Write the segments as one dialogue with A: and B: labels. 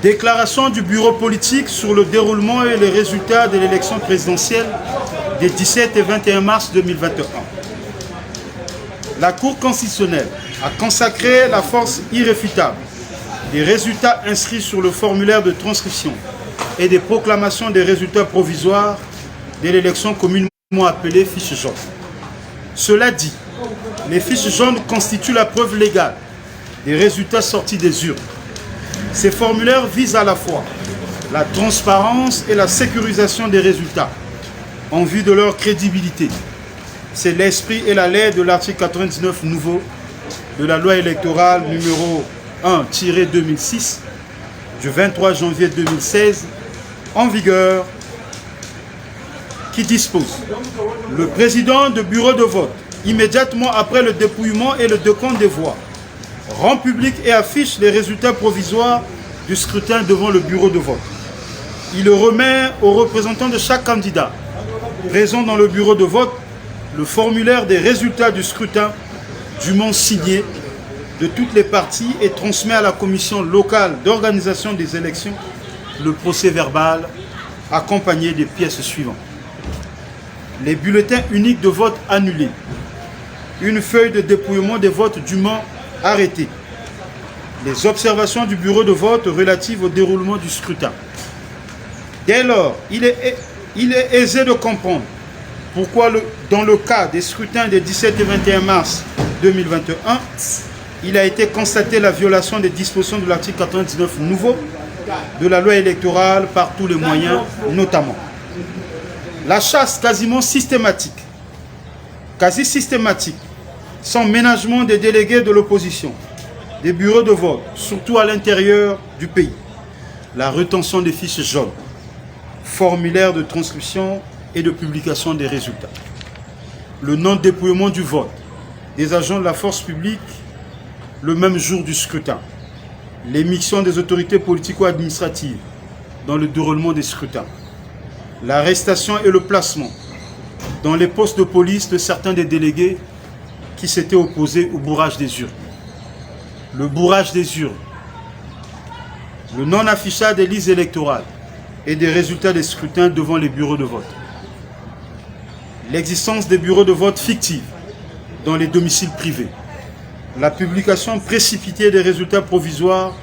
A: Déclaration du bureau politique sur le déroulement et les résultats de l'élection présidentielle des 17 et 21 mars 2021. La Cour constitutionnelle a consacré la force irréfutable des résultats inscrits sur le formulaire de transcription et des proclamations des résultats provisoires de l'élection communément appelée fiche jaune. Cela dit, les fiches jaunes constituent la preuve légale des résultats sortis des urnes. Ces formulaires visent à la fois la transparence et la sécurisation des résultats en vue de leur crédibilité. C'est l'esprit et la lettre de l'article 99 nouveau de la loi électorale numéro 1-2006 du 23 janvier 2016 en vigueur qui dispose: le président du bureau de vote, immédiatement après le dépouillement et le décompte des voix, rend public et affiche les résultats provisoires du scrutin devant le bureau de vote. Il le remet aux représentants de chaque candidat présent dans le bureau de vote le formulaire des résultats du scrutin dûment signé de toutes les parties et transmet à la commission locale d'organisation des élections le procès-verbal accompagné des pièces suivantes: les bulletins uniques de vote annulés, une feuille de dépouillement des votes dûment arrêtés, les observations du bureau de vote relatives au déroulement du scrutin. Dès lors, il est aisé de comprendre pourquoi, dans le cas des scrutins des 17 et 21 mars 2021, il a été constaté la violation des dispositions de l'article 99 nouveau de la loi électorale par tous les moyens, notamment la chasse quasi systématique, sans ménagement des délégués de l'opposition, des bureaux de vote, surtout à l'intérieur du pays, la rétention des fiches jaunes, formulaires de transcription et de publication des résultats, le non-dépouillement du vote des agents de la force publique le même jour du scrutin, l'émission des autorités politico-administratives dans le déroulement des scrutins, l'arrestation et le placement dans les postes de police de certains des délégués qui s'étaient opposés au bourrage des urnes, le bourrage des urnes, le non-affichage des listes électorales et des résultats des scrutins devant les bureaux de vote, l'existence des bureaux de vote fictifs dans les domiciles privés, la publication précipitée des résultats provisoires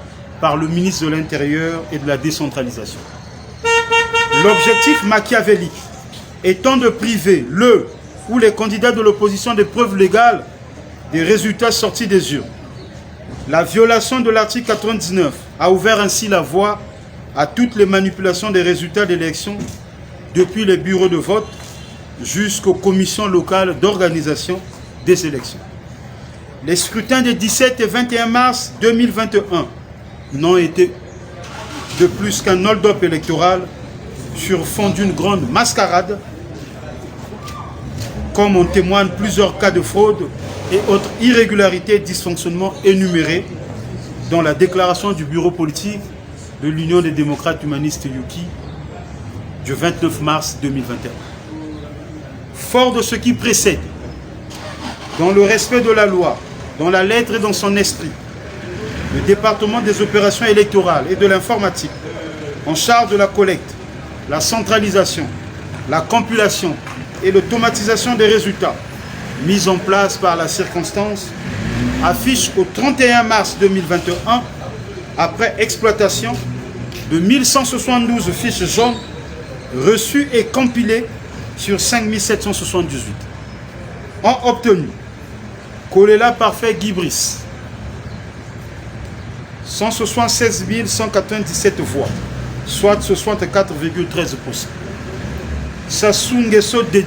A: par le ministre de l'Intérieur et de la décentralisation. L'objectif machiavélique étant de priver le ou les candidats de l'opposition des preuves légales des résultats sortis des urnes. La violation de l'article 99 a ouvert ainsi la voie à toutes les manipulations des résultats d'élection depuis les bureaux de vote jusqu'aux commissions locales d'organisation des élections. Les scrutins des 17 et 21 mars 2021 n'ont été de plus qu'un hold-up électoral sur fond d'une grande mascarade, comme en témoignent plusieurs cas de fraude et autres irrégularités et dysfonctionnements énumérés dans la déclaration du bureau politique de l'Union des démocrates humanistes UKI du 29 mars 2021. Fort de ce qui précède, dans le respect de la loi, dans la lettre et dans son esprit, le département des opérations électorales et de l'informatique, en charge de la collecte, la centralisation, la compilation et l'automatisation des résultats, mis en place par la circonstance, affiche au 31 mars 2021, après exploitation de 1172 fiches jaunes reçues et compilées sur 5778. Ont obtenu Kolela Parfait Guibris, 176 197 voix, soit 64,13%. Sassou Nguesso Dedi,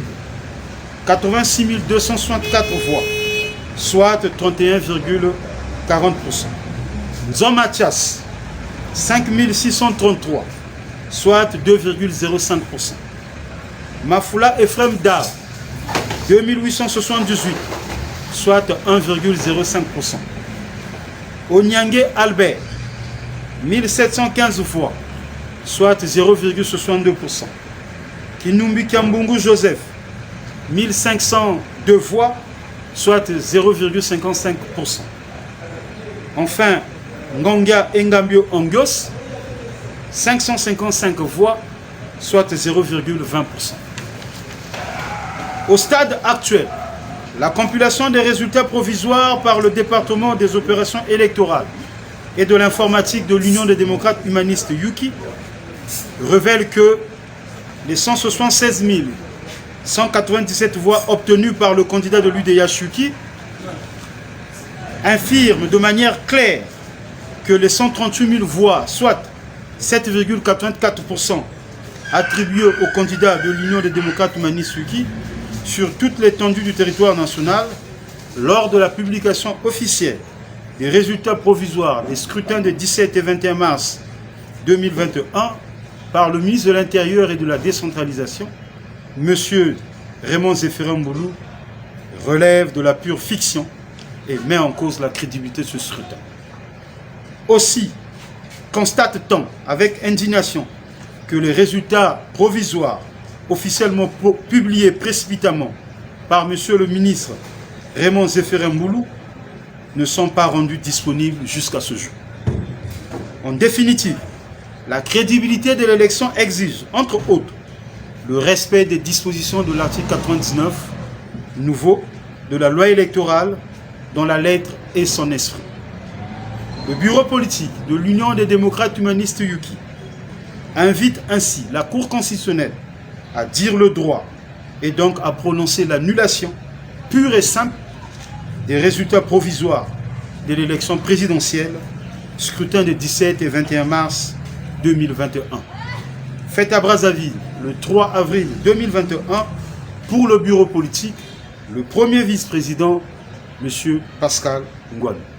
A: 86 264 voix, soit 31,40%. Nzon Mathias, 5 633, soit 2,05%. Mafoula Ephraim Dar, 2878, soit 1,05%. Onyangue Albert, 1715 voix, soit 0,62%. Kinumbi Kambungu Joseph, 1502 voix, soit 0,55%. Enfin, Ngonga Engambio Angios, 555 voix, soit 0,20%. Au stade actuel, la compilation des résultats provisoires par le département des opérations électorales et de l'informatique de l'Union des démocrates humanistes UKI révèle que les 176 197 voix obtenues par le candidat de l'UDH UKI infirment de manière claire que les 138 000 voix, soit 7,84%, attribuées au candidat de l'Union des démocrates humanistes UKI sur toute l'étendue du territoire national lors de la publication officielle des résultats provisoires des scrutins des 17 et 21 mars 2021 par le ministre de l'Intérieur et de la Décentralisation, M. Raymond Zéphirem Mboulou, relève de la pure fiction et met en cause la crédibilité de ce scrutin. Aussi, constate-t-on avec indignation que les résultats provisoires officiellement publiés précipitamment par M. le ministre Raymond Zéphirem Mboulou ne sont pas rendus disponibles jusqu'à ce jour. En définitive, la crédibilité de l'élection exige, entre autres, le respect des dispositions de l'article 99, nouveau, de la loi électorale, dans la lettre et son esprit. Le bureau politique de l'Union des démocrates humanistes UKI invite ainsi la Cour constitutionnelle à dire le droit et donc à prononcer l'annulation pure et simple des résultats provisoires de l'élection présidentielle, scrutin des 17 et 21 mars 2021. Fait à Brazzaville le 3 avril 2021 pour le bureau politique, le premier vice-président, M. Pascal Ngouane.